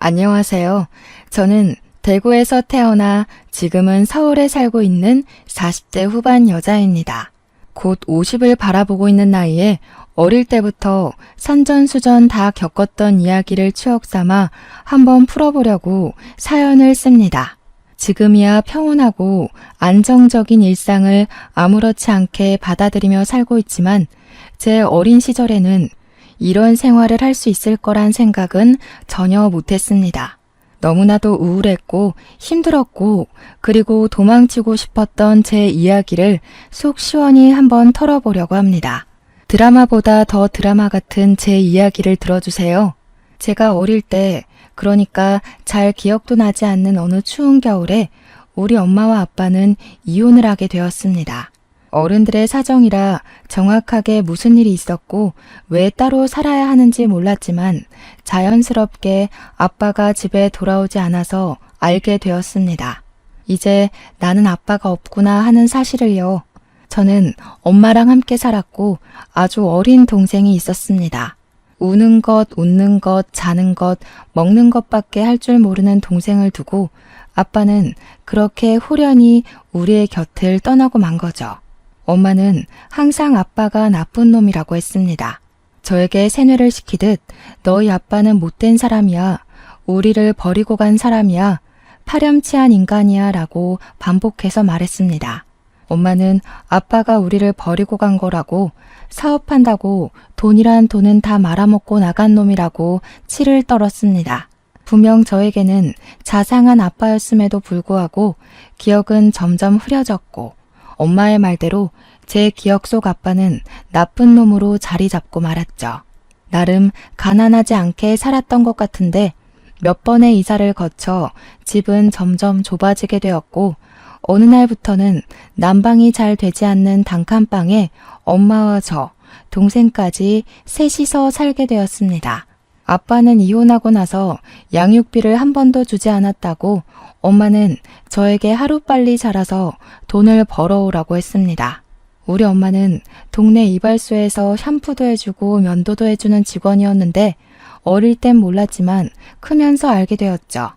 안녕하세요. 저는 대구에서 태어나 지금은 서울에 살고 있는 40대 후반 여자입니다. 곧 50을 바라보고 있는 나이에 어릴 때부터 산전수전 다 겪었던 이야기를 추억 삼아 한번 풀어보려고 사연을 씁니다. 지금이야 평온하고 안정적인 일상을 아무렇지 않게 받아들이며 살고 있지만 제 어린 시절에는 이런 생활을 할 수 있을 거란 생각은 전혀 못했습니다. 너무나도 우울했고 힘들었고 그리고 도망치고 싶었던 제 이야기를 속 시원히 한번 털어보려고 합니다. 드라마보다 더 드라마 같은 제 이야기를 들어주세요. 제가 어릴 때, 그러니까 잘 기억도 나지 않는 어느 추운 겨울에 우리 엄마와 아빠는 이혼을 하게 되었습니다. 어른들의 사정이라 정확하게 무슨 일이 있었고 왜 따로 살아야 하는지 몰랐지만 자연스럽게 아빠가 집에 돌아오지 않아서 알게 되었습니다. 이제 나는 아빠가 없구나 하는 사실을요. 저는 엄마랑 함께 살았고 아주 어린 동생이 있었습니다. 우는 것, 웃는 것, 자는 것, 먹는 것밖에 할 줄 모르는 동생을 두고 아빠는 그렇게 호련히 우리의 곁을 떠나고 만 거죠. 엄마는 항상 아빠가 나쁜 놈이라고 했습니다. 저에게 세뇌를 시키듯 너희 아빠는 못된 사람이야. 우리를 버리고 간 사람이야. 파렴치한 인간이야 라고 반복해서 말했습니다. 엄마는 아빠가 우리를 버리고 간 거라고 사업한다고 돈이란 돈은 다 말아먹고 나간 놈이라고 치를 떨었습니다. 분명 저에게는 자상한 아빠였음에도 불구하고 기억은 점점 흐려졌고 엄마의 말대로 제 기억 속 아빠는 나쁜 놈으로 자리 잡고 말았죠. 나름 가난하지 않게 살았던 것 같은데 몇 번의 이사를 거쳐 집은 점점 좁아지게 되었고 어느 날부터는 난방이 잘 되지 않는 단칸방에 엄마와 저, 동생까지 셋이서 살게 되었습니다. 아빠는 이혼하고 나서 양육비를 한 번도 주지 않았다고 엄마는 저에게 하루빨리 자라서 돈을 벌어오라고 했습니다. 우리 엄마는 동네 이발소에서 샴푸도 해주고 면도도 해주는 직원이었는데 어릴 땐 몰랐지만 크면서 알게 되었죠.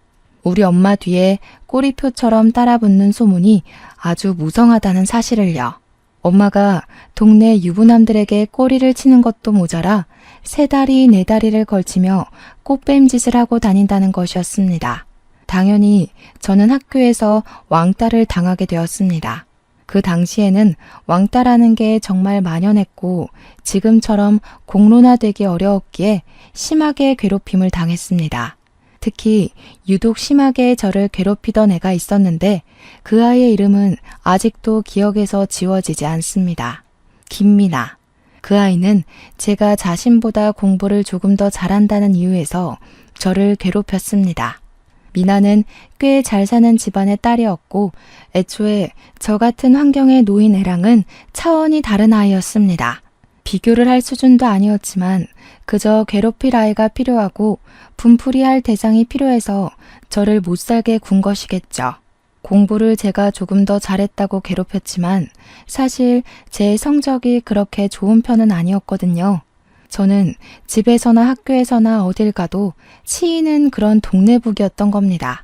우리 엄마 뒤에 꼬리표처럼 따라붙는 소문이 아주 무성하다는 사실을요. 엄마가 동네 유부남들에게 꼬리를 치는 것도 모자라 3다리 4다리를 걸치며 꽃뱀짓을 하고 다닌다는 것이었습니다. 당연히 저는 학교에서 왕따를 당하게 되었습니다. 그 당시에는 왕따라는 게 정말 만연했고 지금처럼 공론화되기 어려웠기에 심하게 괴롭힘을 당했습니다. 특히 유독 심하게 저를 괴롭히던 애가 있었는데 그 아이의 이름은 아직도 기억에서 지워지지 않습니다. 김미나. 그 아이는 제가 자신보다 공부를 조금 더 잘한다는 이유에서 저를 괴롭혔습니다. 미나는 꽤 잘 사는 집안의 딸이었고 애초에 저 같은 환경에 놓인 애랑은 차원이 다른 아이였습니다. 비교를 할 수준도 아니었지만 그저 괴롭힐 아이가 필요하고 분풀이할 대상이 필요해서 저를 못살게 군 것이겠죠. 공부를 제가 조금 더 잘했다고 괴롭혔지만 사실 제 성적이 그렇게 좋은 편은 아니었거든요. 저는 집에서나 학교에서나 어딜 가도 치이는 그런 동네북이었던 겁니다.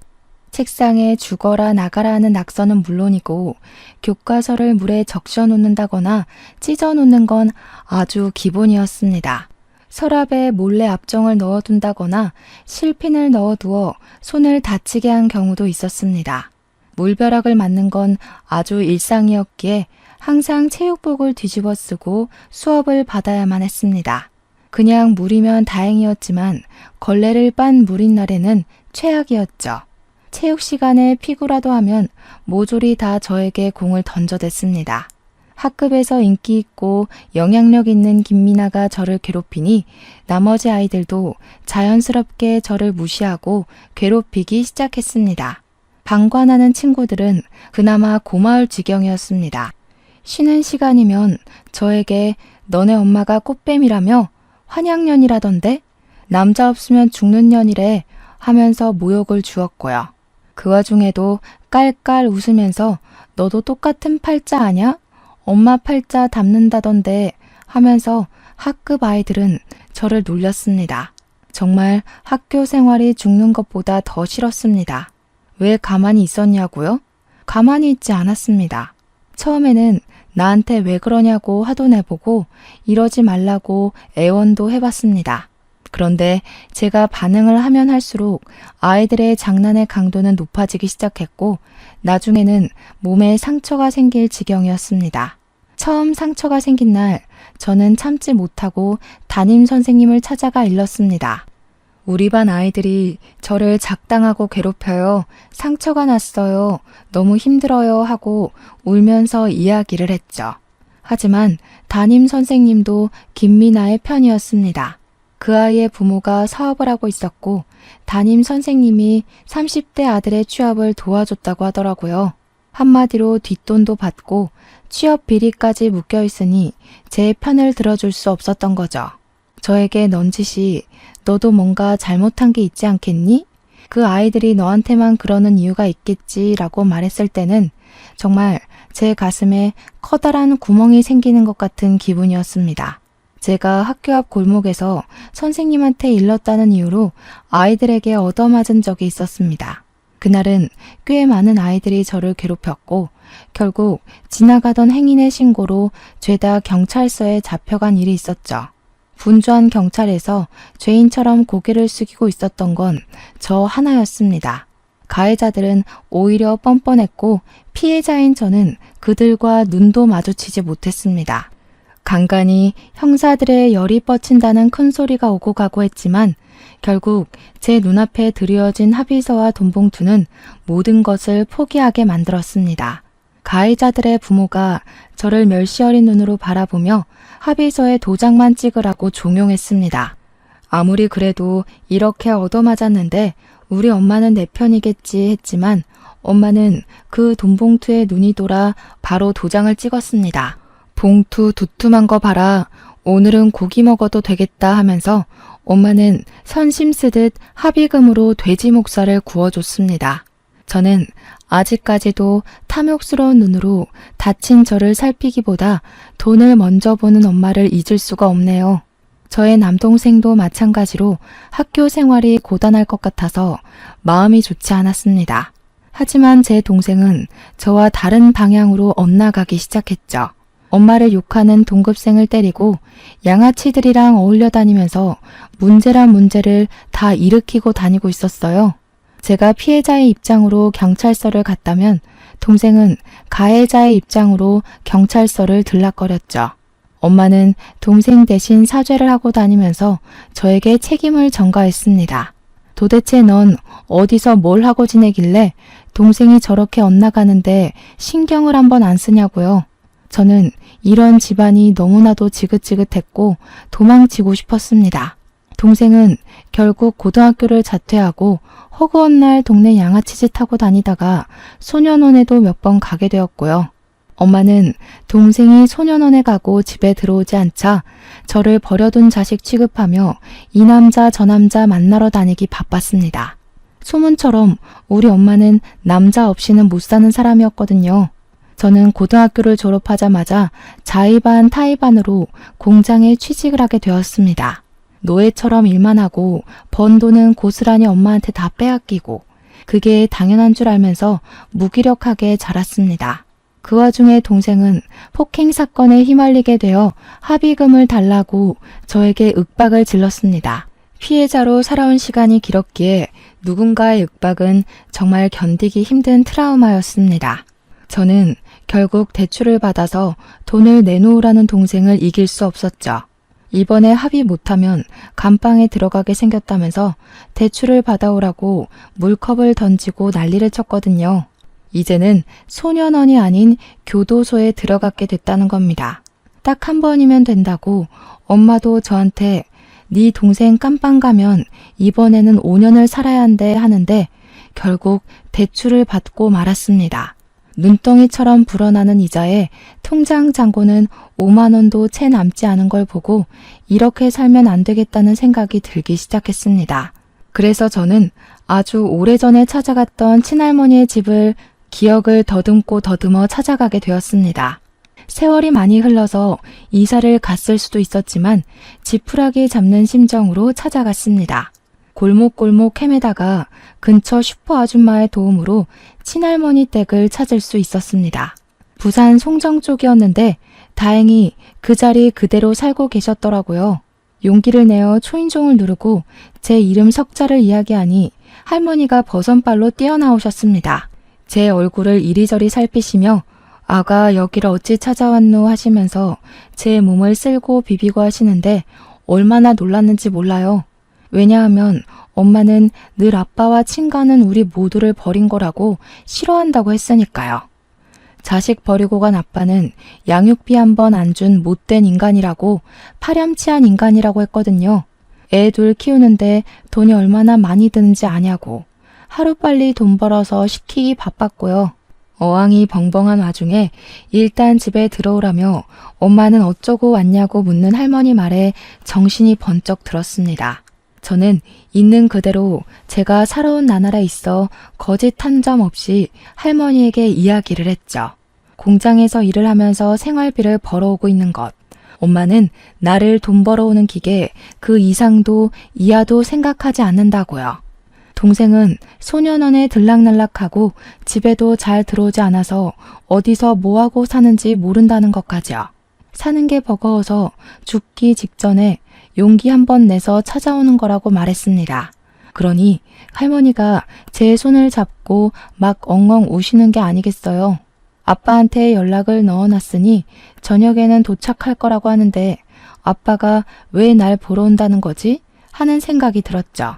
책상에 죽어라 나가라 하는 낙서는 물론이고 교과서를 물에 적셔 놓는다거나 찢어 놓는 건 아주 기본이었습니다. 서랍에 몰래 압정을 넣어둔다거나 실핀을 넣어두어 손을 다치게 한 경우도 있었습니다. 물벼락을 맞는 건 아주 일상이었기에 항상 체육복을 뒤집어 쓰고 수업을 받아야만 했습니다. 그냥 물이면 다행이었지만 걸레를 빤 물인 날에는 최악이었죠. 체육 시간에 피구라도 하면 모조리 다 저에게 공을 던져댔습니다. 학급에서 인기 있고 영향력 있는 김미나가 저를 괴롭히니 나머지 아이들도 자연스럽게 저를 무시하고 괴롭히기 시작했습니다. 방관하는 친구들은 그나마 고마울 지경이었습니다. 쉬는 시간이면 저에게 너네 엄마가 꽃뱀이라며 환양년이라던데 남자 없으면 죽는 년이래 하면서 모욕을 주었고요. 그 와중에도 깔깔 웃으면서 너도 똑같은 팔자 아냐? 엄마 팔자 닮는다던데 하면서 학급 아이들은 저를 놀렸습니다. 정말 학교 생활이 죽는 것보다 더 싫었습니다. 왜 가만히 있었냐고요? 가만히 있지 않았습니다. 처음에는 나한테 왜 그러냐고 화도 내보고 이러지 말라고 애원도 해봤습니다. 그런데 제가 반응을 하면 할수록 아이들의 장난의 강도는 높아지기 시작했고 나중에는 몸에 상처가 생길 지경이었습니다. 처음 상처가 생긴 날 저는 참지 못하고 담임 선생님을 찾아가 일렀습니다. 우리 반 아이들이 저를 작당하고 괴롭혀요. 상처가 났어요. 너무 힘들어요 하고 울면서 이야기를 했죠. 하지만 담임 선생님도 김미나의 편이었습니다. 그 아이의 부모가 사업을 하고 있었고 담임 선생님이 30대 아들의 취업을 도와줬다고 하더라고요. 한마디로 뒷돈도 받고 취업 비리까지 묶여 있으니 제 편을 들어줄 수 없었던 거죠. 저에게 넌지시 너도 뭔가 잘못한 게 있지 않겠니? 그 아이들이 너한테만 그러는 이유가 있겠지라고 말했을 때는 정말 제 가슴에 커다란 구멍이 생기는 것 같은 기분이었습니다. 제가 학교 앞 골목에서 선생님한테 일렀다는 이유로 아이들에게 얻어맞은 적이 있었습니다. 그날은 꽤 많은 아이들이 저를 괴롭혔고 결국 지나가던 행인의 신고로 죄다 경찰서에 잡혀간 일이 있었죠. 분주한 경찰에서 죄인처럼 고개를 숙이고 있었던 건 저 하나였습니다. 가해자들은 오히려 뻔뻔했고 피해자인 저는 그들과 눈도 마주치지 못했습니다. 간간히 형사들의 열이 뻗친다는 큰 소리가 오고 가고 했지만 결국 제 눈앞에 드리워진 합의서와 돈봉투는 모든 것을 포기하게 만들었습니다. 가해자들의 부모가 저를 멸시 어린 눈으로 바라보며 합의서에 도장만 찍으라고 종용했습니다. 아무리 그래도 이렇게 얻어맞았는데 우리 엄마는 내 편이겠지 했지만 엄마는 그 돈봉투에 눈이 돌아 바로 도장을 찍었습니다. 봉투 두툼한 거 봐라. 오늘은 고기 먹어도 되겠다 하면서 엄마는 선심 쓰듯 합의금으로 돼지 목살을 구워줬습니다. 저는 아직까지도 탐욕스러운 눈으로 다친 저를 살피기보다 돈을 먼저 보는 엄마를 잊을 수가 없네요. 저의 남동생도 마찬가지로 학교 생활이 고단할 것 같아서 마음이 좋지 않았습니다. 하지만 제 동생은 저와 다른 방향으로 엇나가기 시작했죠. 엄마를 욕하는 동급생을 때리고 양아치들이랑 어울려 다니면서 문제란 문제를 다 일으키고 다니고 있었어요. 제가 피해자의 입장으로 경찰서를 갔다면 동생은 가해자의 입장으로 경찰서를 들락거렸죠. 엄마는 동생 대신 사죄를 하고 다니면서 저에게 책임을 전가했습니다. 도대체 넌 어디서 뭘 하고 지내길래 동생이 저렇게 엇나가는데 신경을 한번 안 쓰냐고요. 저는 이런 집안이 너무나도 지긋지긋했고 도망치고 싶었습니다. 동생은 결국 고등학교를 자퇴하고 허구한 날 동네 양아치짓 하고 다니다가 소년원에도 몇 번 가게 되었고요. 엄마는 동생이 소년원에 가고 집에 들어오지 않자 저를 버려둔 자식 취급하며 이 남자 저 남자 만나러 다니기 바빴습니다. 소문처럼 우리 엄마는 남자 없이는 못 사는 사람이었거든요. 저는 고등학교를 졸업하자마자 자의반 타의반으로 공장에 취직을 하게 되었습니다. 노예처럼 일만 하고 번 돈은 고스란히 엄마한테 다 빼앗기고 그게 당연한 줄 알면서 무기력하게 자랐습니다. 그 와중에 동생은 폭행 사건에 휘말리게 되어 합의금을 달라고 저에게 윽박을 질렀습니다. 피해자로 살아온 시간이 길었기에 누군가의 윽박은 정말 견디기 힘든 트라우마였습니다. 저는 결국 대출을 받아서 돈을 내놓으라는 동생을 이길 수 없었죠. 이번에 합의 못하면 감방에 들어가게 생겼다면서 대출을 받아오라고 물컵을 던지고 난리를 쳤거든요. 이제는 소년원이 아닌 교도소에 들어가게 됐다는 겁니다. 딱 한 번이면 된다고 엄마도 저한테 네 동생 깜빵 가면 이번에는 5년을 살아야 한대 하는데 결국 대출을 받고 말았습니다. 눈덩이처럼 불어나는 이자에 통장 잔고는 5만 원도 채 남지 않은 걸 보고 이렇게 살면 안 되겠다는 생각이 들기 시작했습니다. 그래서 저는 아주 오래전에 찾아갔던 친할머니의 집을 기억을 더듬고 더듬어 찾아가게 되었습니다. 세월이 많이 흘러서 이사를 갔을 수도 있었지만 지푸라기 잡는 심정으로 찾아갔습니다. 골목골목 헤매다가 근처 슈퍼 아줌마의 도움으로 친할머니 댁을 찾을 수 있었습니다. 부산 송정 쪽이었는데 다행히 그 자리 그대로 살고 계셨더라고요. 용기를 내어 초인종을 누르고 제 이름 석자를 이야기하니 할머니가 버선발로 뛰어나오셨습니다. 제 얼굴을 이리저리 살피시며 아가 여기를 어찌 찾아왔노 하시면서 제 몸을 쓸고 비비고 하시는데 얼마나 놀랐는지 몰라요. 왜냐하면 엄마는 늘 아빠와 친가는 우리 모두를 버린 거라고 싫어한다고 했으니까요. 자식 버리고 간 아빠는 양육비 한 번 안 준 못된 인간이라고 파렴치한 인간이라고 했거든요. 애 둘 키우는데 돈이 얼마나 많이 드는지 아냐고 하루빨리 돈 벌어서 시키기 바빴고요. 어항이 벙벙한 와중에 일단 집에 들어오라며 엄마는 어쩌고 왔냐고 묻는 할머니 말에 정신이 번쩍 들었습니다. 저는 있는 그대로 제가 살아온 나날에 있어 거짓 한 점 없이 할머니에게 이야기를 했죠. 공장에서 일을 하면서 생활비를 벌어오고 있는 것. 엄마는 나를 돈 벌어오는 기계 그 이상도 이하도 생각하지 않는다고요. 동생은 소년원에 들락날락하고 집에도 잘 들어오지 않아서 어디서 뭐하고 사는지 모른다는 것까지요. 사는 게 버거워서 죽기 직전에 용기 한 번 내서 찾아오는 거라고 말했습니다. 그러니 할머니가 제 손을 잡고 막 엉엉 우시는 게 아니겠어요. 아빠한테 연락을 넣어놨으니 저녁에는 도착할 거라고 하는데 아빠가 왜 날 보러 온다는 거지? 하는 생각이 들었죠.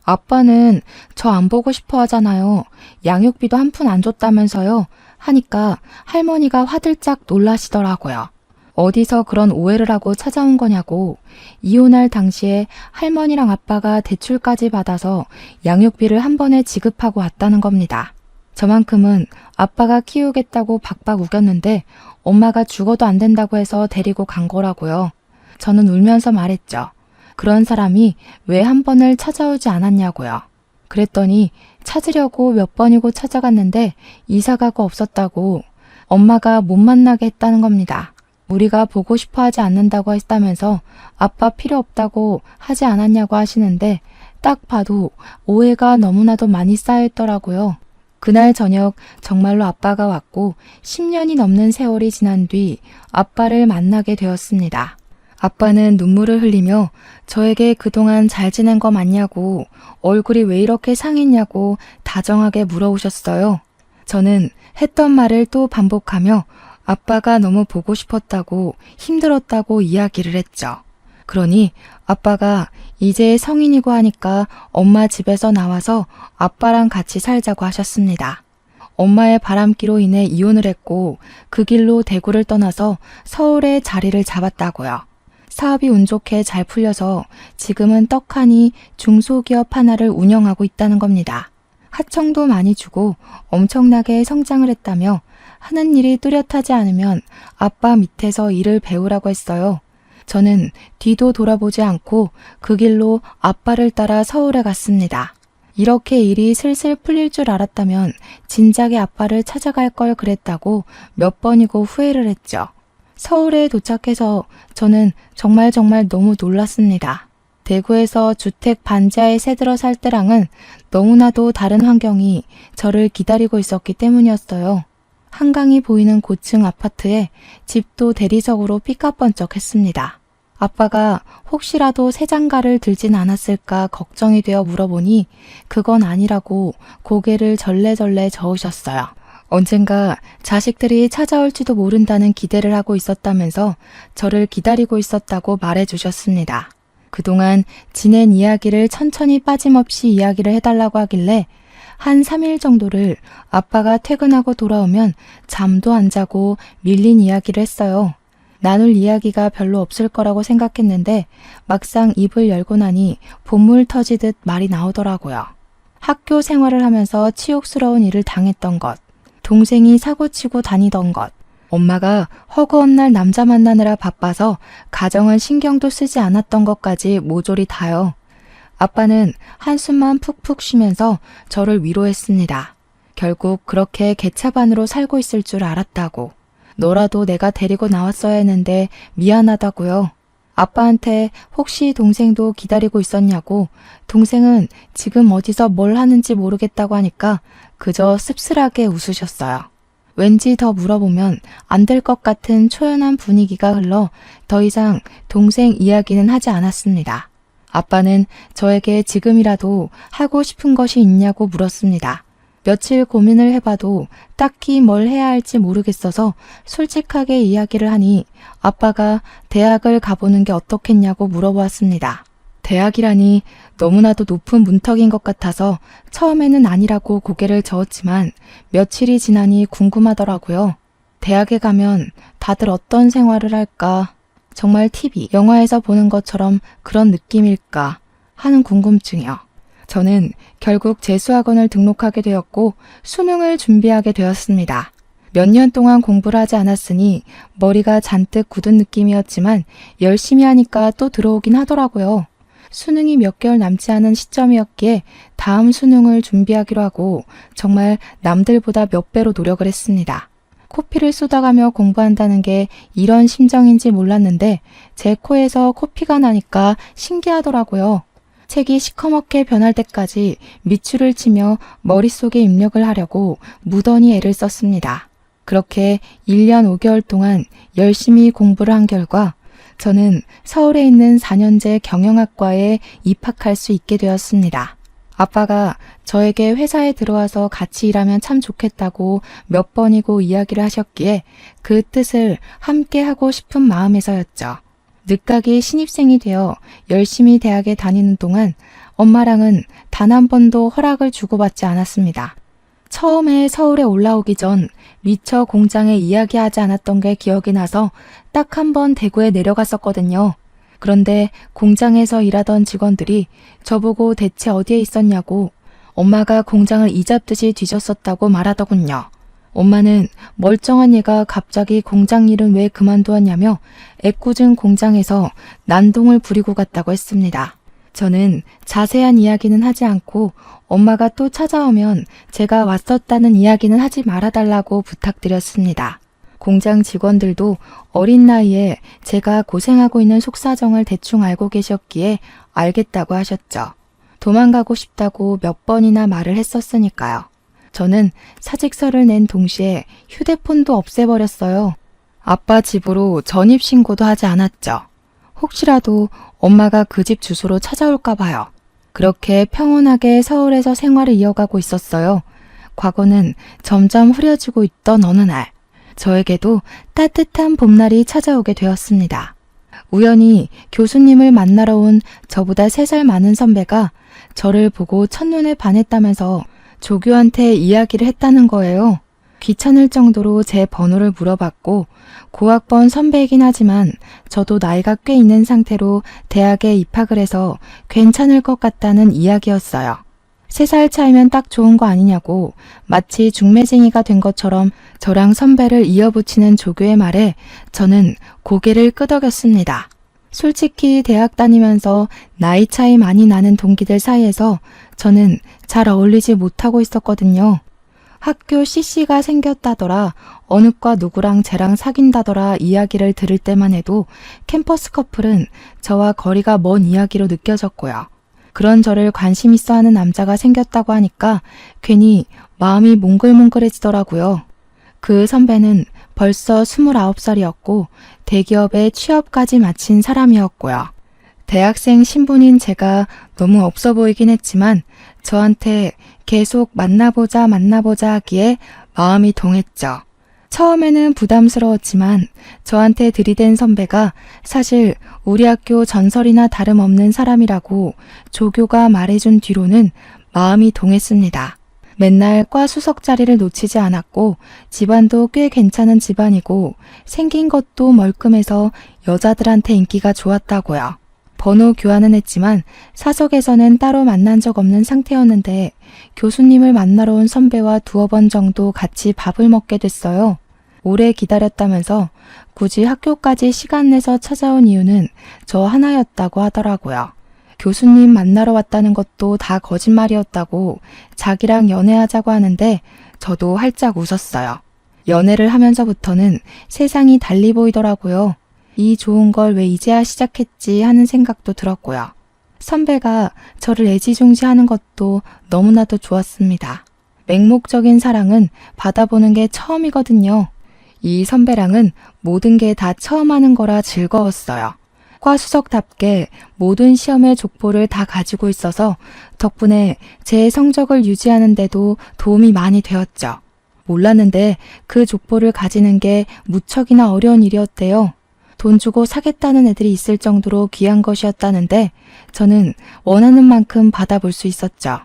아빠는 저 안 보고 싶어 하잖아요. 양육비도 한 푼 안 줬다면서요. 하니까 할머니가 화들짝 놀라시더라고요. 어디서 그런 오해를 하고 찾아온 거냐고. 이혼할 당시에 할머니랑 아빠가 대출까지 받아서 양육비를 한 번에 지급하고 왔다는 겁니다. 저만큼은 아빠가 키우겠다고 박박 우겼는데 엄마가 죽어도 안 된다고 해서 데리고 간 거라고요. 저는 울면서 말했죠. 그런 사람이 왜 한 번을 찾아오지 않았냐고요. 그랬더니 찾으려고 몇 번이고 찾아갔는데 이사가가 없었다고 엄마가 못 만나게 했다는 겁니다. 우리가 보고 싶어 하지 않는다고 했다면서 아빠 필요 없다고 하지 않았냐고 하시는데 딱 봐도 오해가 너무나도 많이 쌓여있더라고요. 그날 저녁 정말로 아빠가 왔고 10년이 넘는 세월이 지난 뒤 아빠를 만나게 되었습니다. 아빠는 눈물을 흘리며 저에게 그동안 잘 지낸 거 맞냐고 얼굴이 왜 이렇게 상했냐고 다정하게 물어오셨어요. 저는 했던 말을 또 반복하며 아빠가 너무 보고 싶었다고 힘들었다고 이야기를 했죠. 그러니 아빠가 이제 성인이고 하니까 엄마 집에서 나와서 아빠랑 같이 살자고 하셨습니다. 엄마의 바람기로 인해 이혼을 했고 그 길로 대구를 떠나서 서울에 자리를 잡았다고요. 사업이 운 좋게 잘 풀려서 지금은 떡하니 중소기업 하나를 운영하고 있다는 겁니다. 하청도 많이 주고 엄청나게 성장을 했다며 하는 일이 뚜렷하지 않으면 아빠 밑에서 일을 배우라고 했어요. 저는 뒤도 돌아보지 않고 그 길로 아빠를 따라 서울에 갔습니다. 이렇게 일이 슬슬 풀릴 줄 알았다면 진작에 아빠를 찾아갈 걸 그랬다고 몇 번이고 후회를 했죠. 서울에 도착해서 저는 정말 너무 놀랐습니다. 대구에서 주택 반지하에 새들어 살 때랑은 너무나도 다른 환경이 저를 기다리고 있었기 때문이었어요. 한강이 보이는 고층 아파트에 집도 대리석으로 삐까뻔쩍했습니다. 아빠가 혹시라도 새 장가를 들진 않았을까 걱정이 되어 물어보니 그건 아니라고 고개를 절레절레 저으셨어요. 언젠가 자식들이 찾아올지도 모른다는 기대를 하고 있었다면서 저를 기다리고 있었다고 말해주셨습니다. 그동안 지낸 이야기를 천천히 빠짐없이 이야기를 해달라고 하길래 한 3일 정도를 아빠가 퇴근하고 돌아오면 잠도 안 자고 밀린 이야기를 했어요. 나눌 이야기가 별로 없을 거라고 생각했는데 막상 입을 열고 나니 본물 터지듯 말이 나오더라고요. 학교 생활을 하면서 치욕스러운 일을 당했던 것, 동생이 사고치고 다니던 것, 엄마가 허구한 날 남자 만나느라 바빠서 가정은 신경도 쓰지 않았던 것까지 모조리 다요. 아빠는 한숨만 푹푹 쉬면서 저를 위로했습니다. 결국 그렇게 개차반으로 살고 있을 줄 알았다고. 너라도 내가 데리고 나왔어야 했는데 미안하다고요. 아빠한테 혹시 동생도 기다리고 있었냐고 동생은 지금 어디서 뭘 하는지 모르겠다고 하니까 그저 씁쓸하게 웃으셨어요. 왠지 더 물어보면 안 될 것 같은 초연한 분위기가 흘러 더 이상 동생 이야기는 하지 않았습니다. 아빠는 저에게 지금이라도 하고 싶은 것이 있냐고 물었습니다. 며칠 고민을 해봐도 딱히 뭘 해야 할지 모르겠어서 솔직하게 이야기를 하니 아빠가 대학을 가보는 게 어떻겠냐고 물어보았습니다. 대학이라니 너무나도 높은 문턱인 것 같아서 처음에는 아니라고 고개를 저었지만 며칠이 지나니 궁금하더라고요. 대학에 가면 다들 어떤 생활을 할까? 정말 TV, 영화에서 보는 것처럼 그런 느낌일까? 하는 궁금증이요. 저는 결국 재수학원을 등록하게 되었고 수능을 준비하게 되었습니다. 몇 년 동안 공부를 하지 않았으니 머리가 잔뜩 굳은 느낌이었지만 열심히 하니까 또 들어오긴 하더라고요. 수능이 몇 개월 남지 않은 시점이었기에 다음 수능을 준비하기로 하고 정말 남들보다 몇 배로 노력을 했습니다. 코피를 쏟아가며 공부한다는 게 이런 심정인지 몰랐는데 제 코에서 코피가 나니까 신기하더라고요. 책이 시커멓게 변할 때까지 밑줄을 치며 머릿속에 입력을 하려고 무던히 애를 썼습니다. 그렇게 1년 5개월 동안 열심히 공부를 한 결과 저는 서울에 있는 4년제 경영학과에 입학할 수 있게 되었습니다. 아빠가 저에게 회사에 들어와서 같이 일하면 참 좋겠다고 몇 번이고 이야기를 하셨기에 그 뜻을 함께 하고 싶은 마음에서였죠. 늦가기 신입생이 되어 열심히 대학에 다니는 동안 엄마랑은 단 한 번도 허락을 주고받지 않았습니다. 처음에 서울에 올라오기 전 미처 공장에 이야기하지 않았던 게 기억이 나서 딱 한 번 대구에 내려갔었거든요. 그런데 공장에서 일하던 직원들이 저보고 대체 어디에 있었냐고 엄마가 공장을 이잡듯이 뒤졌었다고 말하더군요. 엄마는 멀쩡한 얘가 갑자기 공장 일은 왜 그만두었냐며 애꿎은 공장에서 난동을 부리고 갔다고 했습니다. 저는 자세한 이야기는 하지 않고 엄마가 또 찾아오면 제가 왔었다는 이야기는 하지 말아달라고 부탁드렸습니다. 공장 직원들도 어린 나이에 제가 고생하고 있는 속사정을 대충 알고 계셨기에 알겠다고 하셨죠. 도망가고 싶다고 몇 번이나 말을 했었으니까요. 저는 사직서를 낸 동시에 휴대폰도 없애버렸어요. 아빠 집으로 전입신고도 하지 않았죠. 혹시라도 엄마가 그 집 주소로 찾아올까 봐요. 그렇게 평온하게 서울에서 생활을 이어가고 있었어요. 과거는 점점 흐려지고 있던 어느 날, 저에게도 따뜻한 봄날이 찾아오게 되었습니다. 우연히 교수님을 만나러 온 저보다 3살 많은 선배가 저를 보고 첫눈에 반했다면서 조교한테 이야기를 했다는 거예요. 귀찮을 정도로 제 번호를 물어봤고 고학번 선배이긴 하지만 저도 나이가 꽤 있는 상태로 대학에 입학을 해서 괜찮을 것 같다는 이야기였어요. 3살 차이면 딱 좋은 거 아니냐고 마치 중매쟁이가 된 것처럼 저랑 선배를 이어붙이는 조교의 말에 저는 고개를 끄덕였습니다. 솔직히 대학 다니면서 나이 차이 많이 나는 동기들 사이에서 저는 잘 어울리지 못하고 있었거든요. 학교 CC가 생겼다더라, 어느 과 누구랑 쟤랑 사귄다더라 이야기를 들을 때만 해도 캠퍼스 커플은 저와 거리가 먼 이야기로 느껴졌고요. 그런 저를 관심 있어 하는 남자가 생겼다고 하니까 괜히 마음이 몽글몽글해지더라고요. 그 선배는 벌써 29살이었고 대기업에 취업까지 마친 사람이었고요. 대학생 신분인 제가 너무 없어 보이긴 했지만 저한테 계속 만나보자 하기에 마음이 동했죠. 처음에는 부담스러웠지만 저한테 들이댄 선배가 사실 우리 학교 전설이나 다름없는 사람이라고 조교가 말해준 뒤로는 마음이 동했습니다. 맨날 과 수석 자리를 놓치지 않았고 집안도 꽤 괜찮은 집안이고 생긴 것도 멀끔해서 여자들한테 인기가 좋았다고요. 번호 교환은 했지만 사석에서는 따로 만난 적 없는 상태였는데 교수님을 만나러 온 선배와 2번 정도 같이 밥을 먹게 됐어요. 오래 기다렸다면서 굳이 학교까지 시간 내서 찾아온 이유는 저 하나였다고 하더라고요. 교수님 만나러 왔다는 것도 다 거짓말이었다고 자기랑 연애하자고 하는데 저도 활짝 웃었어요. 연애를 하면서부터는 세상이 달리 보이더라고요. 이 좋은 걸 왜 이제야 시작했지 하는 생각도 들었고요. 선배가 저를 애지중지하는 것도 너무나도 좋았습니다. 맹목적인 사랑은 받아보는 게 처음이거든요. 이 선배랑은 모든 게 다 처음 하는 거라 즐거웠어요. 과수석답게 모든 시험의 족보를 다 가지고 있어서 덕분에 제 성적을 유지하는 데도 도움이 많이 되었죠. 몰랐는데 그 족보를 가지는 게 무척이나 어려운 일이었대요. 돈 주고 사겠다는 애들이 있을 정도로 귀한 것이었다는데 저는 원하는 만큼 받아볼 수 있었죠.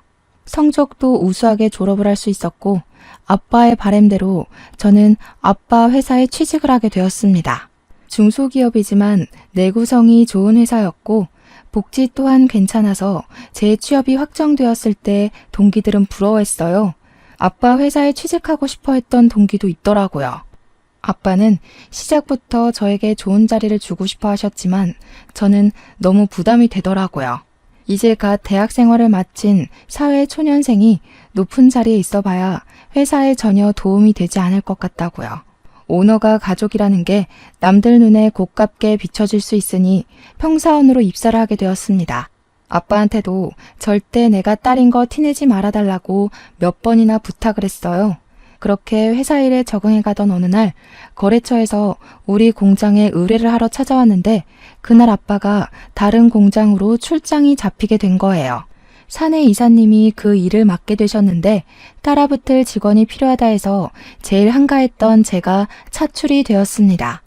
성적도 우수하게 졸업을 할 수 있었고 아빠의 바람대로 저는 아빠 회사에 취직을 하게 되었습니다. 중소기업이지만 내구성이 좋은 회사였고 복지 또한 괜찮아서 제 취업이 확정되었을 때 동기들은 부러워했어요. 아빠 회사에 취직하고 싶어 했던 동기도 있더라고요. 아빠는 시작부터 저에게 좋은 자리를 주고 싶어 하셨지만 저는 너무 부담이 되더라고요. 이제 갓 대학 생활을 마친 사회초년생이 높은 자리에 있어봐야 회사에 전혀 도움이 되지 않을 것 같다고요. 오너가 가족이라는 게 남들 눈에 고깝게 비춰질 수 있으니 평사원으로 입사를 하게 되었습니다. 아빠한테도 절대 내가 딸인 거 티내지 말아달라고 몇 번이나 부탁을 했어요. 그렇게 회사 일에 적응해가던 어느 날 거래처에서 우리 공장에 의뢰를 하러 찾아왔는데 그날 아빠가 다른 공장으로 출장이 잡히게 된 거예요. 사내 이사님이 그 일을 맡게 되셨는데 따라붙을 직원이 필요하다 해서 제일 한가했던 제가 차출이 되었습니다.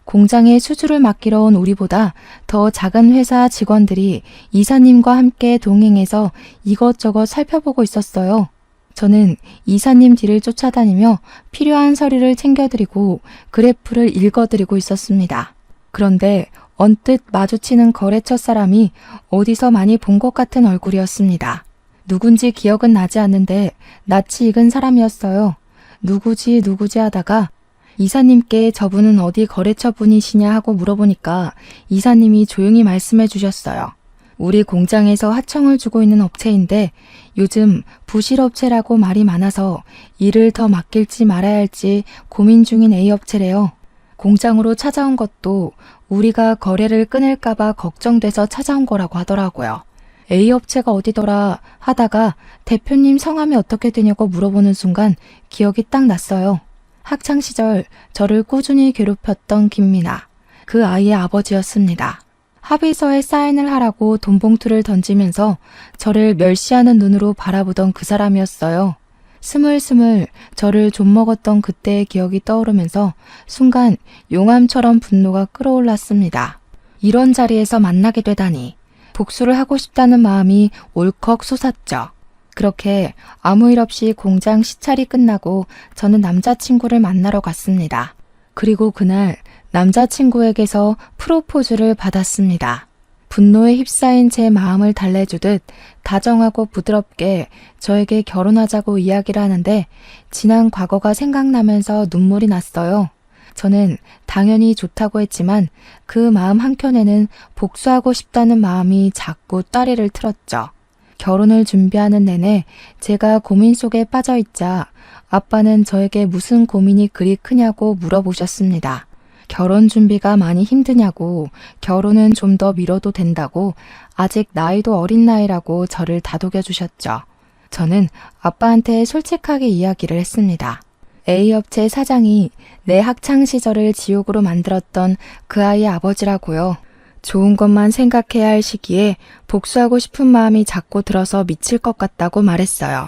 공장에 수주를 맡기러 온 우리보다 더 작은 회사 직원들이 이사님과 함께 동행해서 이것저것 살펴보고 있었어요. 저는 이사님 뒤를 쫓아다니며 필요한 서류를 챙겨드리고 그래프를 읽어드리고 있었습니다. 그런데 언뜻 마주치는 거래처 사람이 어디서 많이 본 것 같은 얼굴이었습니다. 누군지 기억은 나지 않는데 낯이 익은 사람이었어요. 누구지 하다가 이사님께 저분은 어디 거래처 분이시냐 하고 물어보니까 이사님이 조용히 말씀해 주셨어요. 우리 공장에서 하청을 주고 있는 업체인데 요즘 부실업체라고 말이 많아서 일을 더 맡길지 말아야 할지 고민 중인 A업체래요. 공장으로 찾아온 것도 우리가 거래를 끊을까봐 걱정돼서 찾아온 거라고 하더라고요. A업체가 어디더라 하다가 대표님 성함이 어떻게 되냐고 물어보는 순간 기억이 딱 났어요. 학창시절 저를 꾸준히 괴롭혔던 김미나, 그 아이의 아버지였습니다. 합의서에 사인을 하라고 돈봉투를 던지면서 저를 멸시하는 눈으로 바라보던 그 사람이었어요. 스물스물 저를 좀먹었던 그때의 기억이 떠오르면서 순간 용암처럼 분노가 끌어올랐습니다. 이런 자리에서 만나게 되다니 복수를 하고 싶다는 마음이 울컥 솟았죠. 그렇게 아무 일 없이 공장 시찰이 끝나고 저는 남자친구를 만나러 갔습니다. 그리고 그날 남자친구에게서 프로포즈를 받았습니다. 분노에 휩싸인 제 마음을 달래주듯 다정하고 부드럽게 저에게 결혼하자고 이야기를 하는데 지난 과거가 생각나면서 눈물이 났어요. 저는 당연히 좋다고 했지만 그 마음 한켠에는 복수하고 싶다는 마음이 자꾸 따리를 틀었죠. 결혼을 준비하는 내내 제가 고민 속에 빠져있자 아빠는 저에게 무슨 고민이 그리 크냐고 물어보셨습니다. 결혼 준비가 많이 힘드냐고, 결혼은 좀 더 미뤄도 된다고, 아직 나이도 어린 나이라고 저를 다독여 주셨죠. 저는 아빠한테 솔직하게 이야기를 했습니다. A업체 사장이 내 학창시절을 지옥으로 만들었던 그 아이의 아버지라고요. 좋은 것만 생각해야 할 시기에 복수하고 싶은 마음이 자꾸 들어서 미칠 것 같다고 말했어요.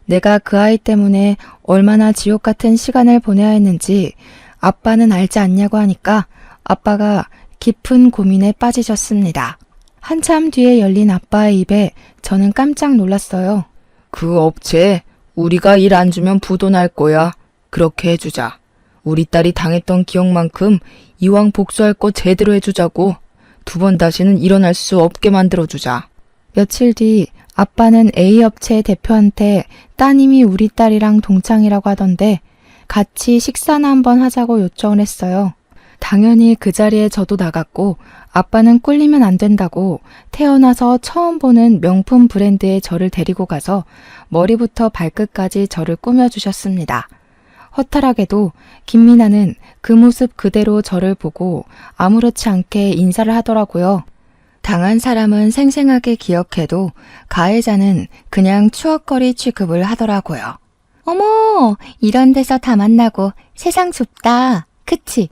내가 그 아이 때문에 얼마나 지옥 같은 시간을 보내야 했는지 아빠는 알지 않냐고 하니까 아빠가 깊은 고민에 빠지셨습니다. 한참 뒤에 열린 아빠의 입에 저는 깜짝 놀랐어요. 그 업체 우리가 일 안 주면 부도 날 거야. 그렇게 해주자. 우리 딸이 당했던 기억만큼 이왕 복수할 거 제대로 해주자고. 2번 다시는 일어날 수 없게 만들어주자. 며칠 뒤 아빠는 A업체 대표한테 따님이 우리 딸이랑 동창이라고 하던데 같이 식사나 한번 하자고 요청을 했어요. 당연히 그 자리에 저도 나갔고 아빠는 꿀리면 안 된다고 태어나서 처음 보는 명품 브랜드의 저를 데리고 가서 머리부터 발끝까지 저를 꾸며주셨습니다. 허탈하게도 김미나는 그 모습 그대로 저를 보고 아무렇지 않게 인사를 하더라고요. 당한 사람은 생생하게 기억해도 가해자는 그냥 추억거리 취급을 하더라고요. 어머, 이런 데서 다 만나고 세상 좁다. 그치?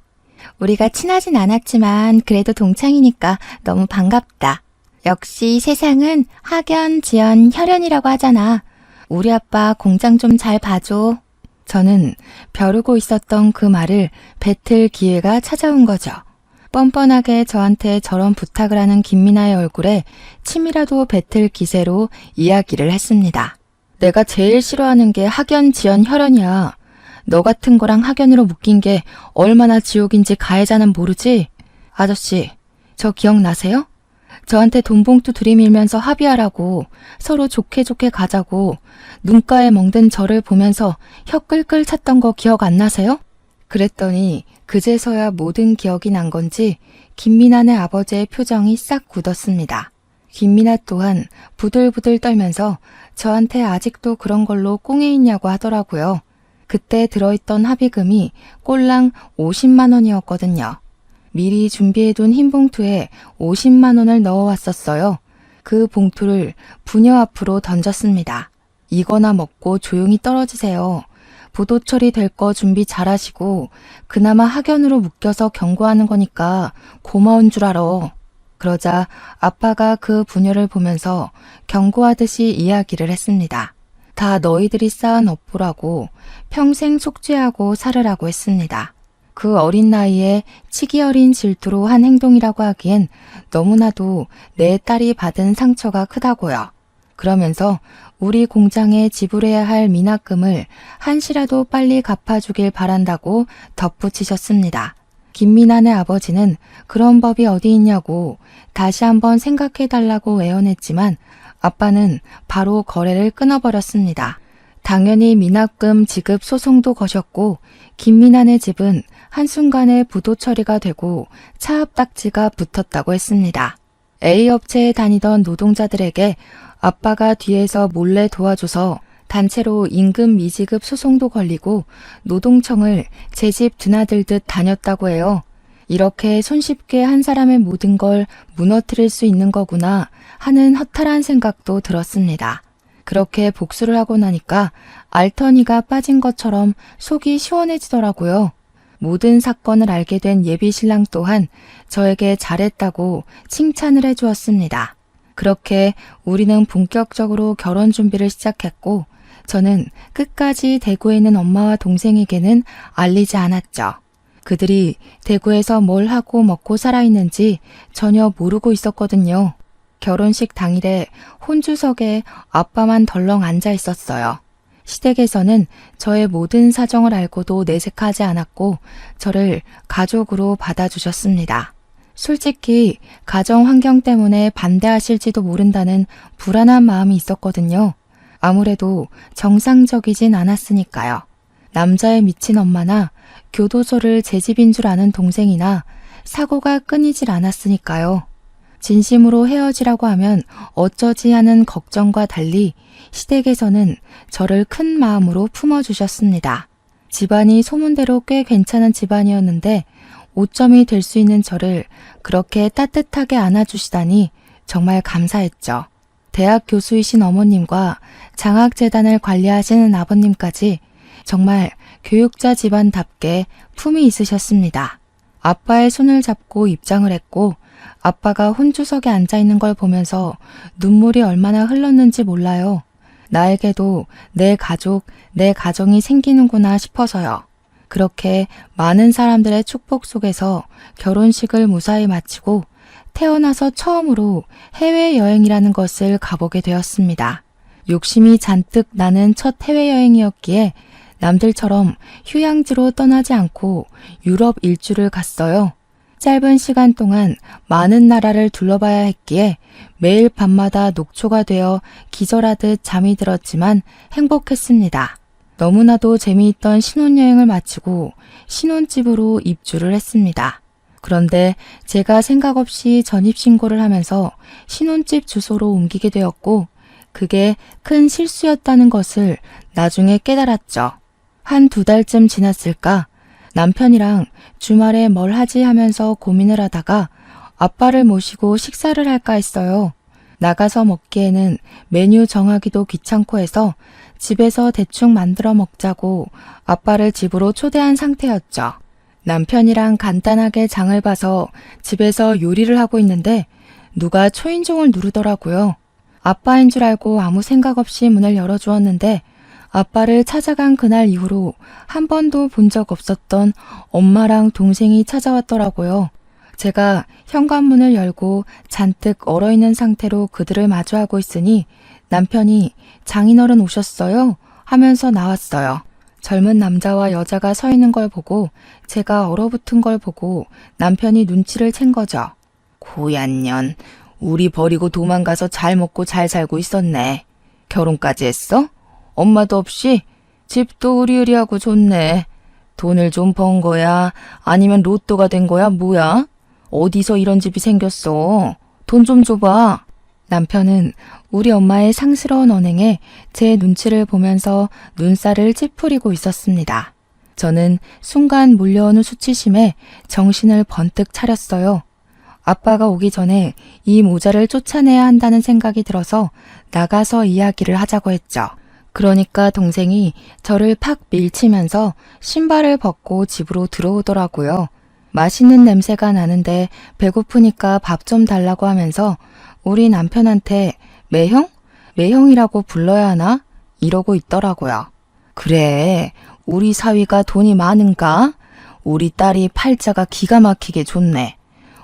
우리가 친하진 않았지만 그래도 동창이니까 너무 반갑다. 역시 세상은 학연, 지연, 혈연이라고 하잖아. 우리 아빠 공장 좀 잘 봐줘. 저는 벼르고 있었던 그 말을 뱉을 기회가 찾아온 거죠. 뻔뻔하게 저한테 저런 부탁을 하는 김미나의 얼굴에 침이라도 뱉을 기세로 이야기를 했습니다. 내가 제일 싫어하는 게 학연, 지연, 혈연이야. 너 같은 거랑 학연으로 묶인 게 얼마나 지옥인지 가해자는 모르지? 아저씨, 저 기억나세요? 저한테 돈 봉투 들이밀면서 합의하라고, 서로 좋게 좋게 가자고 눈가에 멍든 저를 보면서 혀 끌끌 찼던 거 기억 안 나세요? 그랬더니 그제서야 모든 기억이 난 건지 김미나네 아버지의 표정이 싹 굳었습니다. 김미나 또한 부들부들 떨면서 저한테 아직도 그런 걸로 꽁에 있냐고 하더라고요. 그때 들어있던 합의금이 꼴랑 50만 원이었거든요. 미리 준비해둔 흰 봉투에 50만 원을 넣어왔었어요. 그 봉투를 부녀 앞으로 던졌습니다. 이거나 먹고 조용히 떨어지세요. 부도 처리될 거 준비 잘하시고 그나마 학연으로 묶여서 경고하는 거니까 고마운 줄 알아. 그러자 아빠가 그 부녀를 보면서 경고하듯이 이야기를 했습니다. 다 너희들이 쌓은 업보라고 평생 속죄하고 살으라고 했습니다. 그 어린 나이에 치기 어린 질투로 한 행동이라고 하기엔 너무나도 내 딸이 받은 상처가 크다고요. 그러면서 우리 공장에 지불해야 할 미납금을 한시라도 빨리 갚아주길 바란다고 덧붙이셨습니다. 김미나네 아버지는 그런 법이 어디 있냐고 다시 한번 생각해달라고 애원했지만 아빠는 바로 거래를 끊어버렸습니다. 당연히 미납금 지급 소송도 거셨고 김미나네 집은 한순간에 부도 처리가 되고 차압 딱지가 붙었다고 했습니다. A 업체에 다니던 노동자들에게 아빠가 뒤에서 몰래 도와줘서 단체로 임금 미지급 소송도 걸리고 노동청을 제 집 드나들듯 다녔다고 해요. 이렇게 손쉽게 한 사람의 모든 걸 무너뜨릴 수 있는 거구나 하는 허탈한 생각도 들었습니다. 그렇게 복수를 하고 나니까 알터니가 빠진 것처럼 속이 시원해지더라고요. 모든 사건을 알게 된 예비 신랑 또한 저에게 잘했다고 칭찬을 해주었습니다. 그렇게 우리는 본격적으로 결혼 준비를 시작했고 저는 끝까지 대구에 있는 엄마와 동생에게는 알리지 않았죠. 그들이 대구에서 뭘 하고 먹고 살아있는지 전혀 모르고 있었거든요. 결혼식 당일에 혼주석에 아빠만 덜렁 앉아 있었어요. 시댁에서는 저의 모든 사정을 알고도 내색하지 않았고 저를 가족으로 받아주셨습니다. 솔직히 가정 환경 때문에 반대하실지도 모른다는 불안한 마음이 있었거든요. 아무래도 정상적이진 않았으니까요. 남자에 미친 엄마나 교도소를 제 집인 줄 아는 동생이나 사고가 끊이질 않았으니까요. 진심으로 헤어지라고 하면 어쩌지 하는 걱정과 달리 시댁에서는 저를 큰 마음으로 품어주셨습니다. 집안이 소문대로 꽤 괜찮은 집안이었는데 오점이 될 수 있는 저를 그렇게 따뜻하게 안아주시다니 정말 감사했죠. 대학 교수이신 어머님과 장학재단을 관리하시는 아버님까지 정말 교육자 집안답게 품이 있으셨습니다. 아빠의 손을 잡고 입장을 했고 아빠가 혼주석에 앉아있는 걸 보면서 눈물이 얼마나 흘렀는지 몰라요. 나에게도 내 가족, 내 가정이 생기는구나 싶어서요. 그렇게 많은 사람들의 축복 속에서 결혼식을 무사히 마치고 태어나서 처음으로 해외여행이라는 것을 가보게 되었습니다. 욕심이 잔뜩 나는 첫 해외여행이었기에 남들처럼 휴양지로 떠나지 않고 유럽 일주를 갔어요. 짧은 시간 동안 많은 나라를 둘러봐야 했기에 매일 밤마다 녹초가 되어 기절하듯 잠이 들었지만 행복했습니다. 너무나도 재미있던 신혼여행을 마치고 신혼집으로 입주를 했습니다. 그런데 제가 생각 없이 전입신고를 하면서 신혼집 주소로 옮기게 되었고 그게 큰 실수였다는 것을 나중에 깨달았죠. 한 2달쯤 지났을까 남편이랑 주말에 뭘 하지 하면서 고민을 하다가 아빠를 모시고 식사를 할까 했어요. 나가서 먹기에는 메뉴 정하기도 귀찮고 해서 집에서 대충 만들어 먹자고 아빠를 집으로 초대한 상태였죠. 남편이랑 간단하게 장을 봐서 집에서 요리를 하고 있는데 누가 초인종을 누르더라고요. 아빠인 줄 알고 아무 생각 없이 문을 열어주었는데 아빠를 찾아간 그날 이후로 한 번도 본 적 없었던 엄마랑 동생이 찾아왔더라고요. 제가 현관문을 열고 잔뜩 얼어있는 상태로 그들을 마주하고 있으니 남편이 장인어른 오셨어요? 하면서 나왔어요. 젊은 남자와 여자가 서 있는 걸 보고 제가 얼어붙은 걸 보고 남편이 눈치를 챈 거죠. 고얀 년, 우리 버리고 도망가서 잘 먹고 잘 살고 있었네. 결혼까지 했어? 엄마도 없이? 집도 으리으리하고 좋네. 돈을 좀 번 거야? 아니면 로또가 된 거야? 뭐야? 어디서 이런 집이 생겼어? 돈 좀 줘봐. 남편은 우리 엄마의 상스러운 언행에 제 눈치를 보면서 눈살을 찌푸리고 있었습니다. 저는 순간 몰려오는 수치심에 정신을 번뜩 차렸어요. 아빠가 오기 전에 이 모자를 쫓아내야 한다는 생각이 들어서 나가서 이야기를 하자고 했죠. 그러니까 동생이 저를 팍 밀치면서 신발을 벗고 집으로 들어오더라고요. 맛있는 냄새가 나는데 배고프니까 밥 좀 달라고 하면서 우리 남편한테 매형? 매형이라고 불러야 하나? 이러고 있더라고요. 그래, 우리 사위가 돈이 많은가? 우리 딸이 팔자가 기가 막히게 좋네.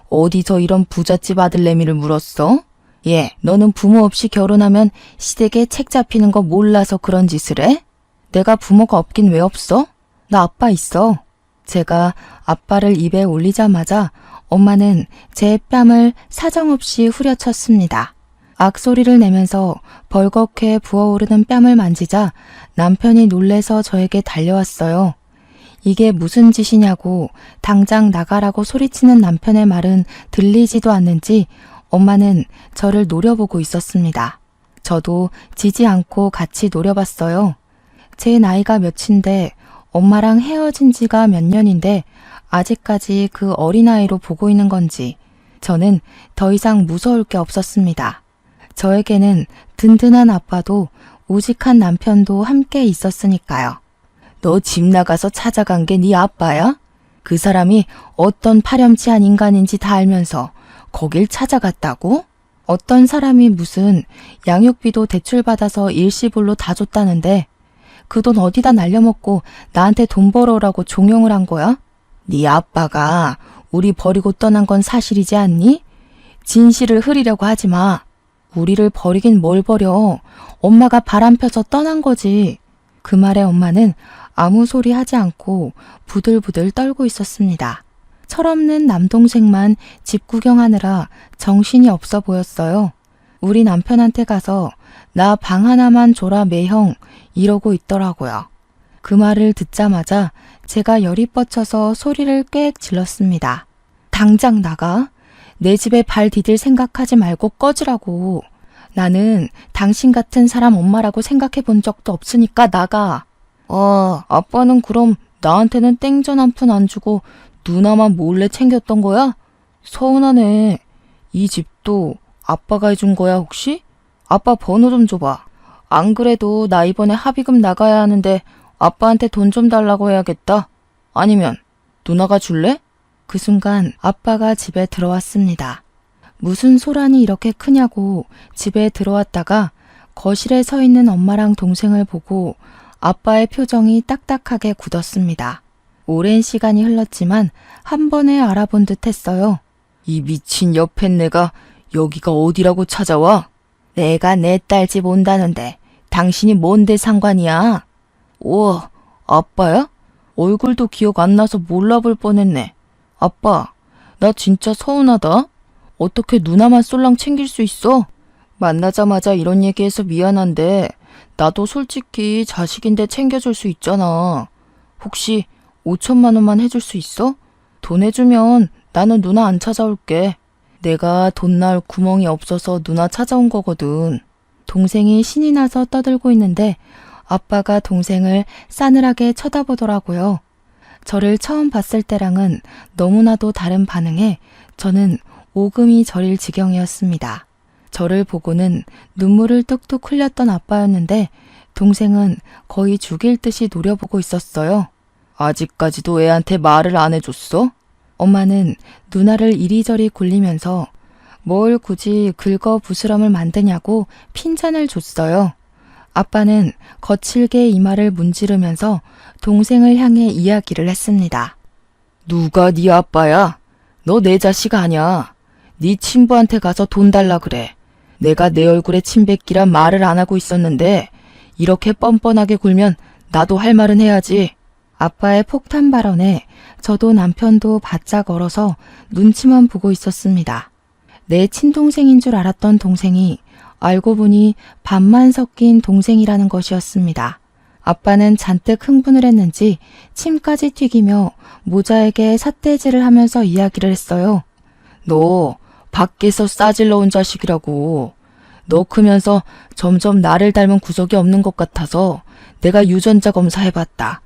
어디서 이런 부잣집 아들내미를 물었어? 얘, 너는 부모 없이 결혼하면 시댁에 책 잡히는 거 몰라서 그런 짓을 해? 내가 부모가 없긴 왜 없어? 나 아빠 있어. 제가 아빠를 입에 올리자마자 엄마는 제 뺨을 사정없이 후려쳤습니다. 악소리를 내면서 벌겋게 부어오르는 뺨을 만지자 남편이 놀래서 저에게 달려왔어요. 이게 무슨 짓이냐고 당장 나가라고 소리치는 남편의 말은 들리지도 않는지 엄마는 저를 노려보고 있었습니다. 저도 지지 않고 같이 노려봤어요. 제 나이가 몇인데 엄마랑 헤어진 지가 몇 년인데 아직까지 그 어린아이로 보고 있는 건지 저는 더 이상 무서울 게 없었습니다. 저에게는 든든한 아빠도 우직한 남편도 함께 있었으니까요. 너 집 나가서 찾아간 게 네 아빠야? 그 사람이 어떤 파렴치한 인간인지 다 알면서 거길 찾아갔다고? 어떤 사람이 무슨 양육비도 대출받아서 일시불로 다 줬다는데 그 돈 어디다 날려먹고 나한테 돈 벌어오라고 종용을 한 거야? 네 아빠가 우리 버리고 떠난 건 사실이지 않니? 진실을 흐리려고 하지 마. 우리를 버리긴 뭘 버려. 엄마가 바람 펴서 떠난 거지. 그 말에 엄마는 아무 소리 하지 않고 부들부들 떨고 있었습니다. 철없는 남동생만 집 구경하느라 정신이 없어 보였어요. 우리 남편한테 가서 나 방 하나만 줘라 매형 이러고 있더라고요. 그 말을 듣자마자 제가 열이 뻗쳐서 소리를 꽥 질렀습니다. 당장 나가. 내 집에 발 디딜 생각하지 말고 꺼지라고. 나는 당신 같은 사람 엄마라고 생각해 본 적도 없으니까 나가. 아빠는 그럼 나한테는 땡전 한 푼 안 주고 누나만 몰래 챙겼던 거야? 서운하네. 이 집도 아빠가 해준 거야 혹시? 아빠 번호 좀 줘봐. 안 그래도 나 이번에 합의금 나가야 하는데 아빠한테 돈 좀 달라고 해야겠다. 아니면 누나가 줄래? 그 순간 아빠가 집에 들어왔습니다. 무슨 소란이 이렇게 크냐고 집에 들어왔다가 거실에 서 있는 엄마랑 동생을 보고 아빠의 표정이 딱딱하게 굳었습니다. 오랜 시간이 흘렀지만 한 번에 알아본 듯 했어요. 이 미친 옆팬네가 여기가 어디라고 찾아와? 내가 내 딸 집 온다는데 당신이 뭔데 상관이야? 우와, 아빠야? 얼굴도 기억 안 나서 몰라볼 뻔했네. 아빠, 나 진짜 서운하다. 어떻게 누나만 쏠랑 챙길 수 있어? 만나자마자 이런 얘기해서 미안한데 나도 솔직히 자식인데 챙겨줄 수 있잖아. 혹시 5천만 원만 해줄 수 있어? 돈 해주면 나는 누나 안 찾아올게. 내가 돈 나올 구멍이 없어서 누나 찾아온 거거든. 동생이 신이 나서 떠들고 있는데 아빠가 동생을 싸늘하게 쳐다보더라고요. 저를 처음 봤을 때랑은 너무나도 다른 반응에 저는 오금이 저릴 지경이었습니다. 저를 보고는 눈물을 뚝뚝 흘렸던 아빠였는데 동생은 거의 죽일 듯이 노려보고 있었어요. 아직까지도 애한테 말을 안 해줬어? 엄마는 누나를 이리저리 굴리면서 뭘 굳이 긁어 부스럼을 만드냐고 핀잔을 줬어요. 아빠는 거칠게 이마를 문지르면서 동생을 향해 이야기를 했습니다. 누가 네 아빠야? 너 내 자식 아냐? 네 친부한테 가서 돈 달라 그래. 내가 내 얼굴에 침 뱉기란 말을 안 하고 있었는데 이렇게 뻔뻔하게 굴면 나도 할 말은 해야지. 아빠의 폭탄 발언에 저도 남편도 바짝 얼어서 눈치만 보고 있었습니다. 내 친동생인 줄 알았던 동생이 알고 보니 반만 섞인 동생이라는 것이었습니다. 아빠는 잔뜩 흥분을 했는지 침까지 튀기며 모자에게 삿대질을 하면서 이야기를 했어요. 너 밖에서 싸질러 온 자식이라고. 너 크면서 점점 나를 닮은 구석이 없는 것 같아서 내가 유전자 검사해봤다.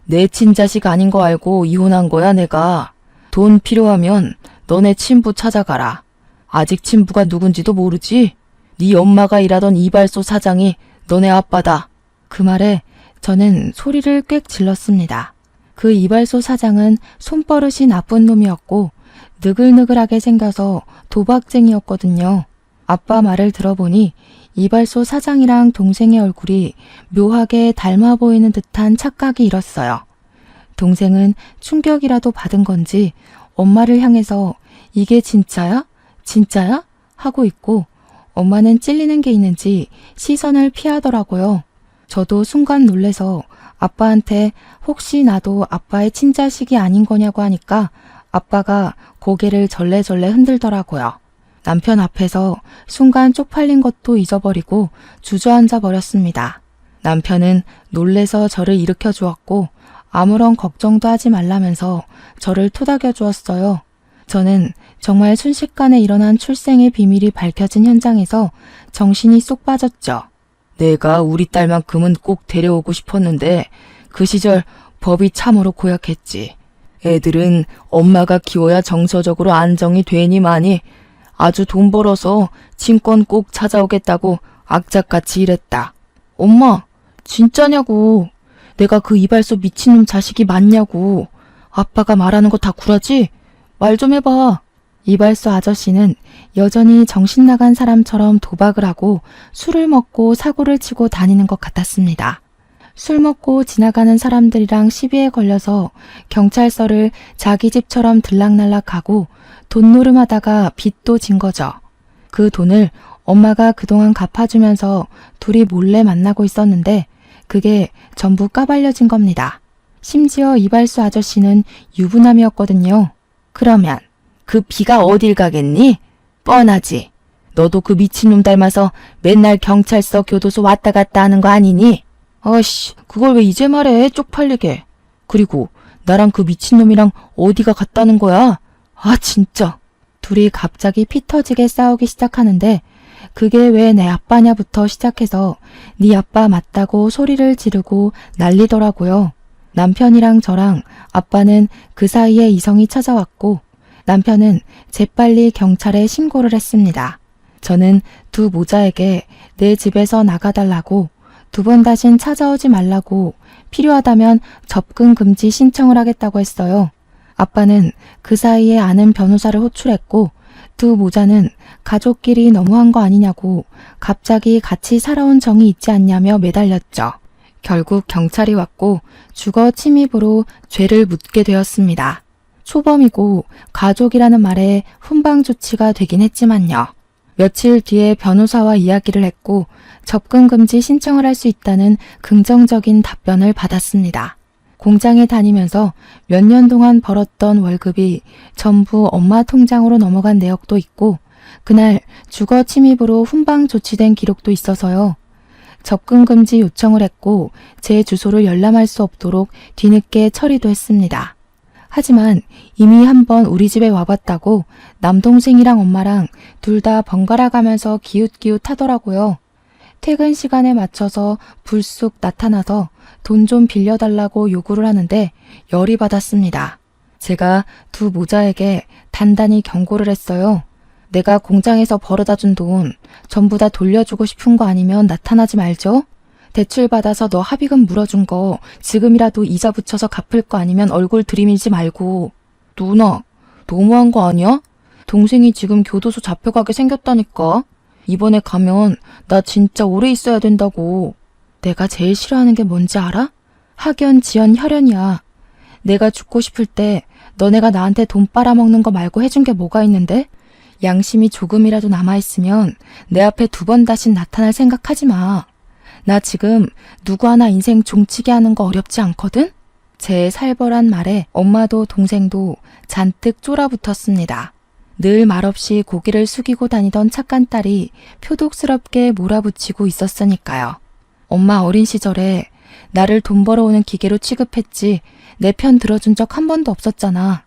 내 친자식 아닌 거 알고 이혼한 거야 내가. 돈 필요하면 너네 친부 찾아가라. 아직 친부가 누군지도 모르지? 네 엄마가 일하던 이발소 사장이 너네 아빠다. 그 말에 저는 소리를 꽥 질렀습니다. 그 이발소 사장은 손버릇이 나쁜 놈이었고 느글느글하게 생겨서 도박쟁이였거든요. 아빠 말을 들어보니 이발소 사장이랑 동생의 얼굴이 묘하게 닮아 보이는 듯한 착각이 일었어요. 동생은 충격이라도 받은 건지 엄마를 향해서 이게 진짜야? 진짜야? 하고 있고 엄마는 찔리는 게 있는지 시선을 피하더라고요. 저도 순간 놀래서 아빠한테 혹시 나도 아빠의 친자식이 아닌 거냐고 하니까 아빠가 고개를 절레절레 흔들더라고요. 남편 앞에서 순간 쪽팔린 것도 잊어버리고 주저앉아 버렸습니다. 남편은 놀래서 저를 일으켜 주었고 아무런 걱정도 하지 말라면서 저를 토닥여 주었어요. 저는 정말 순식간에 일어난 출생의 비밀이 밝혀진 현장에서 정신이 쏙 빠졌죠. 내가 우리 딸만큼은 꼭 데려오고 싶었는데 그 시절 법이 참으로 고약했지. 애들은 엄마가 키워야 정서적으로 안정이 되니마니 아주 돈 벌어서 친권 꼭 찾아오겠다고 악착같이 일했다. 엄마, 진짜냐고. 내가 그 이발소 미친놈 자식이 맞냐고. 아빠가 말하는 거 다 구라지? 말 좀 해봐. 이발소 아저씨는 여전히 정신 나간 사람처럼 도박을 하고 술을 먹고 사고를 치고 다니는 것 같았습니다. 술 먹고 지나가는 사람들이랑 시비에 걸려서 경찰서를 자기 집처럼 들락날락하고 돈 노름하다가 빚도 진 거죠. 그 돈을 엄마가 그동안 갚아주면서 둘이 몰래 만나고 있었는데 그게 전부 까발려진 겁니다. 심지어 이발소 아저씨는 유부남이었거든요. 그러면 그 비가 어딜 가겠니? 뻔하지. 너도 그 미친놈 닮아서 맨날 경찰서 교도소 왔다 갔다 하는 거 아니니? 아씨, 그걸 왜 이제 말해, 쪽팔리게. 그리고 나랑 그 미친놈이랑 어디가 갔다는 거야? 아, 진짜. 둘이 갑자기 피 터지게 싸우기 시작하는데 그게 왜 내 아빠냐부터 시작해서 네 아빠 맞다고 소리를 지르고 난리더라고요. 남편이랑 저랑 아빠는 그 사이에 이성이 찾아왔고 남편은 재빨리 경찰에 신고를 했습니다. 저는 두 모자에게 내 집에서 나가달라고 2번 다신 찾아오지 말라고 필요하다면 접근 금지 신청을 하겠다고 했어요. 아빠는 그 사이에 아는 변호사를 호출했고 두 모자는 가족끼리 너무한 거 아니냐고 갑자기 같이 살아온 정이 있지 않냐며 매달렸죠. 결국 경찰이 왔고 주거 침입으로 죄를 묻게 되었습니다. 초범이고 가족이라는 말에 훈방 조치가 되긴 했지만요. 며칠 뒤에 변호사와 이야기를 했고 접근 금지 신청을 할 수 있다는 긍정적인 답변을 받았습니다. 공장에 다니면서 몇 년 동안 벌었던 월급이 전부 엄마 통장으로 넘어간 내역도 있고 그날 주거 침입으로 훈방 조치된 기록도 있어서요. 접근 금지 요청을 했고 제 주소를 열람할 수 없도록 뒤늦게 처리도 했습니다. 하지만 이미 한번 우리 집에 와봤다고 남동생이랑 엄마랑 둘 다 번갈아 가면서 기웃기웃 하더라고요. 퇴근 시간에 맞춰서 불쑥 나타나서 돈 좀 빌려달라고 요구를 하는데 열이 받았습니다. 제가 두 모자에게 단단히 경고를 했어요. 내가 공장에서 벌어다 준 돈 전부 다 돌려주고 싶은 거 아니면 나타나지 말죠. 대출받아서 너 합의금 물어준 거 지금이라도 이자 붙여서 갚을 거 아니면 얼굴 들이밀지 말고. 누나, 너무한 거 아니야? 동생이 지금 교도소 잡혀가게 생겼다니까. 이번에 가면 나 진짜 오래 있어야 된다고. 내가 제일 싫어하는 게 뭔지 알아? 학연, 지연, 혈연이야. 내가 죽고 싶을 때 너네가 나한테 돈 빨아먹는 거 말고 해준 게 뭐가 있는데? 양심이 조금이라도 남아있으면 내 앞에 두 번 다신 나타날 생각하지 마. 나 지금 누구 하나 인생 종치게 하는 거 어렵지 않거든? 제 살벌한 말에 엄마도 동생도 잔뜩 쫄아붙었습니다. 늘 말없이 고개를 숙이고 다니던 착한 딸이 표독스럽게 몰아붙이고 있었으니까요. 엄마 어린 시절에 나를 돈 벌어오는 기계로 취급했지 내 편 들어준 적 한 번도 없었잖아.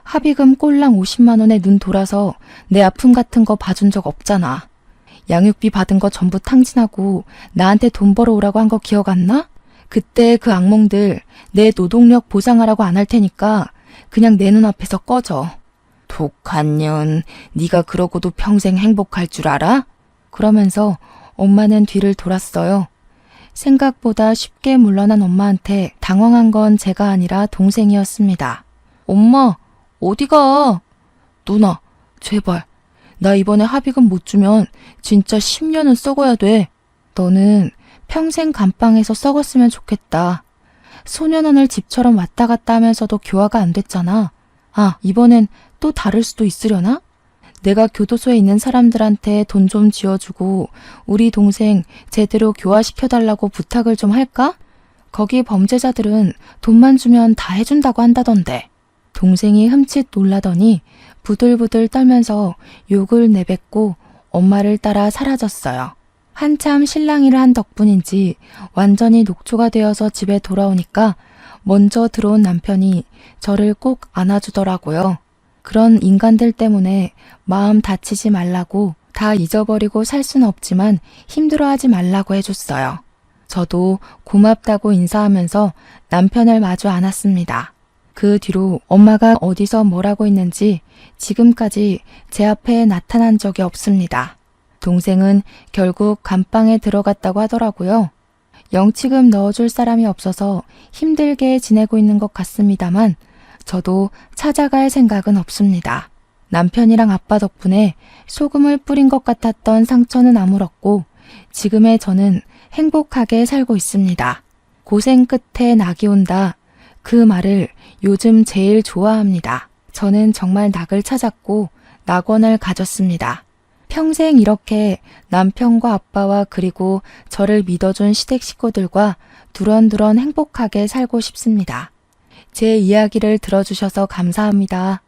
합의금 꼴랑 50만 원에 눈 돌아서 내 아픔 같은 거 봐준 적 없잖아. 양육비 받은 거 전부 탕진하고 나한테 돈 벌어오라고 한 거 기억 안 나? 그때 그 악몽들 내 노동력 보상하라고 안 할 테니까 그냥 내 눈앞에서 꺼져. 독한 년, 네가 그러고도 평생 행복할 줄 알아? 그러면서 엄마는 뒤를 돌았어요. 생각보다 쉽게 물러난 엄마한테 당황한 건 제가 아니라 동생이었습니다. 엄마, 어디가? 누나, 제발. 나 이번에 합의금 못 주면 진짜 10년은 썩어야 돼. 너는 평생 감방에서 썩었으면 좋겠다. 소년원을 집처럼 왔다 갔다 하면서도 교화가 안 됐잖아. 아, 이번엔 또 다를 수도 있으려나? 내가 교도소에 있는 사람들한테 돈 좀 쥐어주고 우리 동생 제대로 교화시켜달라고 부탁을 좀 할까? 거기 범죄자들은 돈만 주면 다 해준다고 한다던데. 동생이 흠칫 놀라더니 부들부들 떨면서 욕을 내뱉고 엄마를 따라 사라졌어요. 한참 실랑이를 한 덕분인지 완전히 녹초가 되어서 집에 돌아오니까 먼저 들어온 남편이 저를 꼭 안아주더라고요. 그런 인간들 때문에 마음 다치지 말라고, 다 잊어버리고 살 수는 없지만 힘들어하지 말라고 해줬어요. 저도 고맙다고 인사하면서 남편을 마주 안았습니다. 그 뒤로 엄마가 어디서 뭐라고 했는지 지금까지 제 앞에 나타난 적이 없습니다. 동생은 결국 감방에 들어갔다고 하더라고요. 영치금 넣어줄 사람이 없어서 힘들게 지내고 있는 것 같습니다만 저도 찾아갈 생각은 없습니다. 남편이랑 아빠 덕분에 소금을 뿌린 것 같았던 상처는 아물었고 지금의 저는 행복하게 살고 있습니다. 고생 끝에 낙이 온다. 그 말을 요즘 제일 좋아합니다. 저는 정말 낙을 찾았고 낙원을 가졌습니다. 평생 이렇게 남편과 아빠와 그리고 저를 믿어준 시댁 식구들과 두런두런 행복하게 살고 싶습니다. 제 이야기를 들어주셔서 감사합니다.